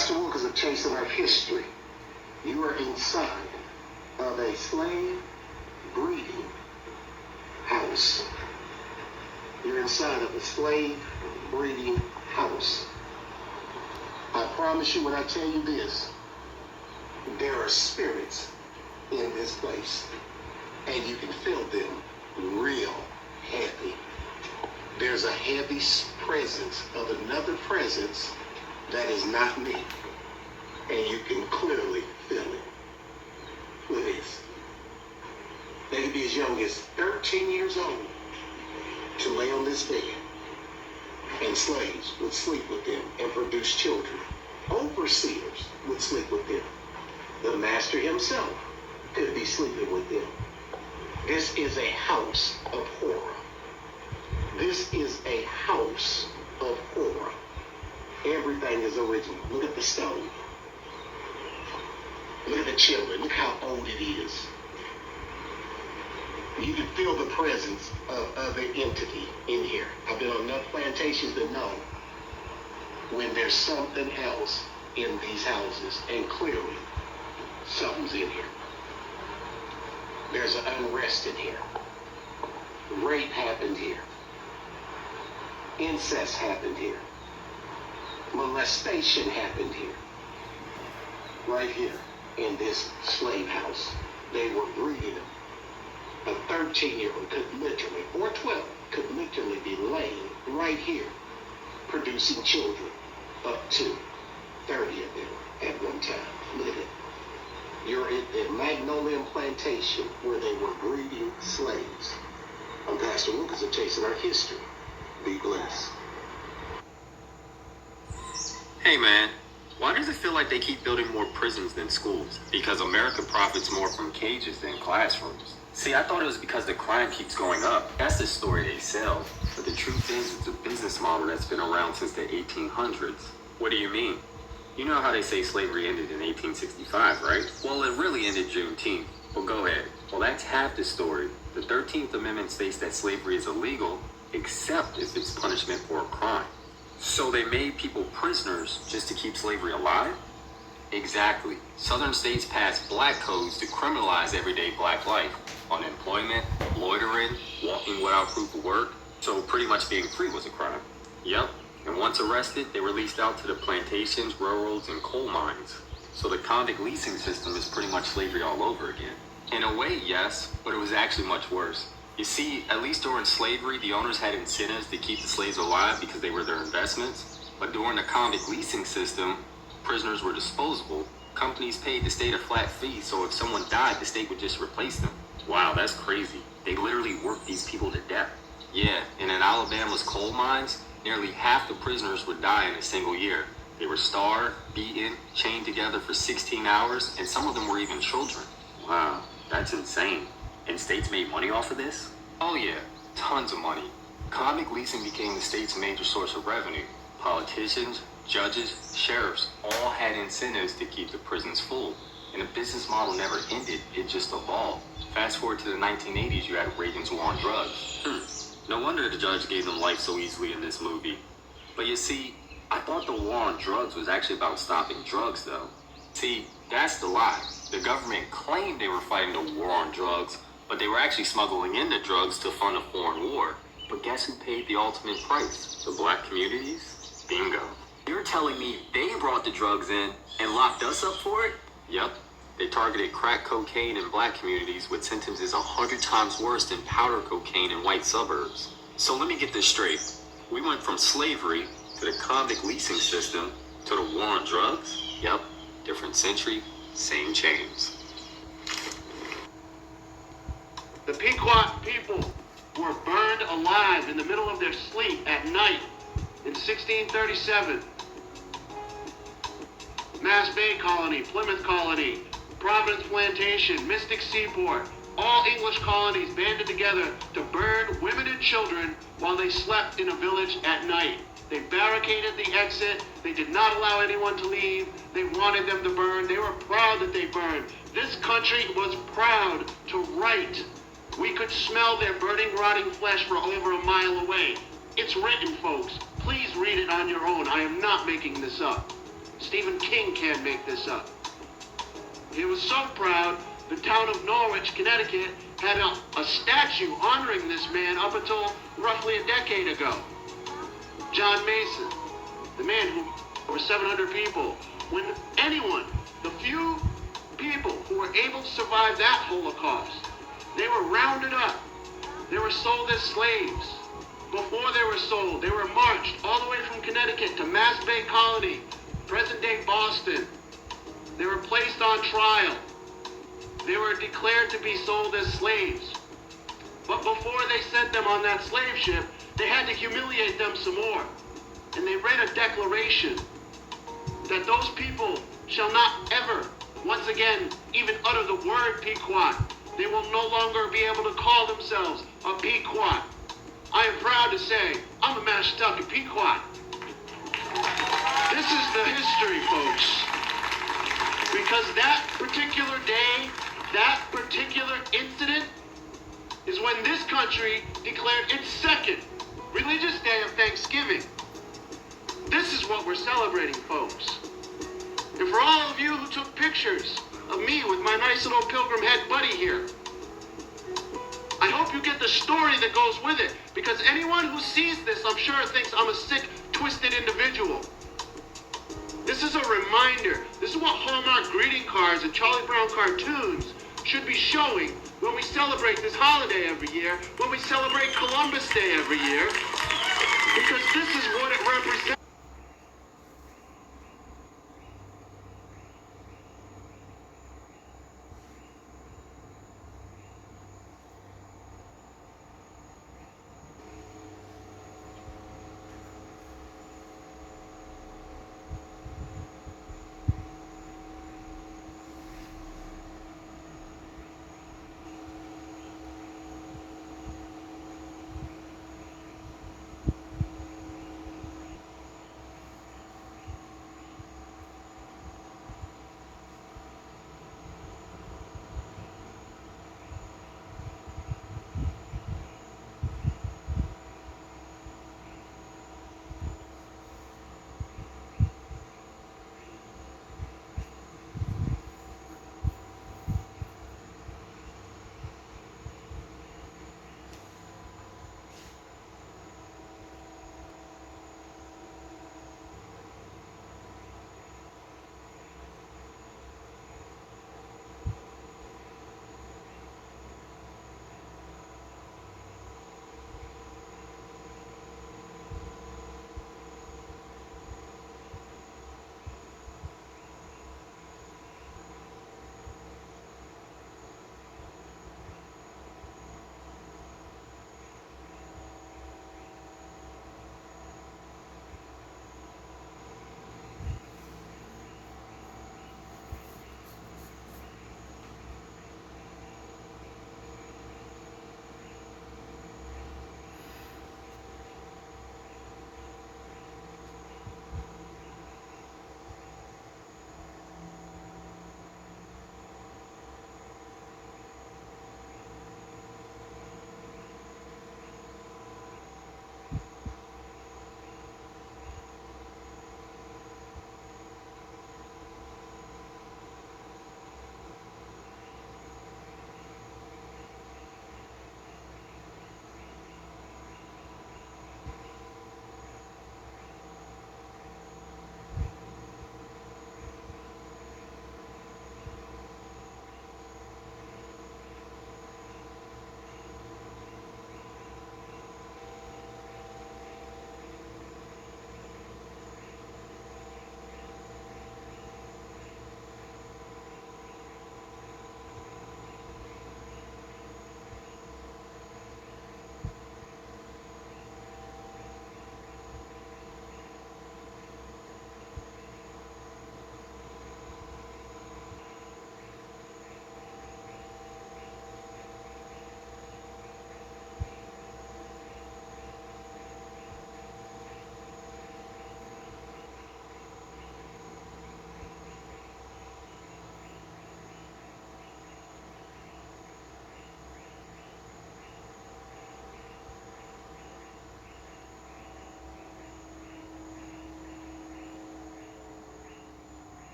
Pastor Wilkins of Chasing Our History. You are inside of a slave breeding house. You're inside of a slave breeding house. I promise you when I tell you this, there are spirits in this place, and you can feel them real heavy. There's a heavy presence of another presence that is not me, and you can clearly feel it. Look at this. They could be as young as 13 years old to lay on this bed, and slaves would sleep with them and produce children. Overseers would sleep with them. The master himself could be sleeping with them. This is a house of horror. This is a house of horror. Everything is original. Look at the stone. Look at the children. Look how old it is. You can feel the presence of other entity in here. I've been on enough plantations to know when there's something else in these houses, and clearly something's in here. There's an unrest in here. Rape happened here. Incest happened here. Molestation happened here. Right here in this slave house. They were breeding them. A 13-year-old could literally, or 12, could literally be laying right here, producing children, up to 30 of them at one time. Look at it. You're at the Magnolia Plantation where they were breeding slaves. I'm Pastor Lucas of Chasing Our History. Be blessed. Hey man, why does it feel like they keep building more prisons than schools? Because America profits more from cages than classrooms. See, I thought it was because the crime keeps going up. That's the story they sell. But the truth is, it's a business model that's been around since the 1800s. What do you mean? You know how they say slavery ended in 1865, right? Well, it really ended Juneteenth. Well, go ahead. Well, that's half the story. The 13th Amendment states that slavery is illegal, except if it's punishment for a crime. So they made people prisoners just to keep slavery alive? Exactly. Southern states passed black codes to criminalize everyday black life. Unemployment, loitering, walking without proof of work. So pretty much being free was a crime. Yep. And once arrested, they were leased out to the plantations, railroads, and coal mines. So the convict leasing system is pretty much slavery all over again. In a way, yes, but it was actually much worse. You see, at least during slavery, the owners had incentives to keep the slaves alive because they were their investments. But during the convict leasing system, prisoners were disposable. Companies paid the state a flat fee, so if someone died, the state would just replace them. Wow, that's crazy. They literally worked these people to death. Yeah, and in Alabama's coal mines, nearly half the prisoners would die in a single year. They were starved, beaten, chained together for 16 hours, and some of them were even children. Wow, that's insane. And states made money off of this? Oh yeah, tons of money. Convict leasing became the state's major source of revenue. Politicians, judges, sheriffs all had incentives to keep the prisons full. And the business model never ended, it just evolved. Fast forward to the 1980s, you had Reagan's war on drugs. No wonder the judge gave them life so easily in this movie. But you see, I thought the war on drugs was actually about stopping drugs though. See, that's the lie. The government claimed they were fighting the war on drugs, but they were actually smuggling in the drugs to fund a foreign war. But guess who paid the ultimate price? The black communities? Bingo. You're telling me they brought the drugs in and locked us up for it? Yep. They targeted crack cocaine in black communities with sentences 100 times worse than powder cocaine in white suburbs. So let me get this straight. We went from slavery to the convict leasing system to the war on drugs? Yep. Different century, same chains. The Pequot people were burned alive in the middle of their sleep at night in 1637. Mass Bay Colony, Plymouth Colony, Providence Plantation, Mystic Seaport, all English colonies banded together to burn women and children while they slept in a village at night. They barricaded the exit. They did not allow anyone to leave. They wanted them to burn. They were proud that they burned. This country was proud to write. We could smell their burning, rotting flesh for over a mile away. It's written, folks. Please read it on your own. I am not making this up. Stephen King can't make this up. He was so proud, the town of Norwich, Connecticut, had a statue honoring this man up until roughly a decade ago. John Mason, the man who over 700 people, when anyone, the few people who were able to survive that Holocaust, they were rounded up. They were sold as slaves. Before they were sold, they were marched all the way from Connecticut to Mass Bay Colony, present-day Boston. They were placed on trial. They were declared to be sold as slaves. But before they sent them on that slave ship, they had to humiliate them some more. And they read a declaration that those people shall not ever, once again, even utter the word Pequot. They will no longer be able to call themselves a Pequot. I am proud to say, I'm a Mashantucket Pequot. This is the history, folks. Because that particular day, that particular incident, is when this country declared its second religious day of Thanksgiving. This is what we're celebrating, folks. And for all of you who took pictures of me with my nice little pilgrim head buddy here, I hope you get the story that goes with it, because anyone who sees this, I'm sure, thinks I'm a sick, twisted individual. This is a reminder. This is what Hallmark greeting cards and Charlie Brown cartoons should be showing when we celebrate this holiday every year, when we celebrate Columbus Day every year, because this is what it represents.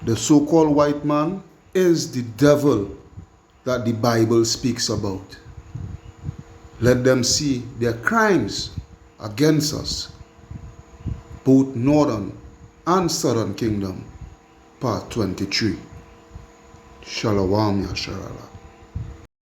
The so-called white man is the devil that the Bible speaks about. Let them see their crimes against us, both northern and southern kingdom. Part 23. Shalom Yasharala.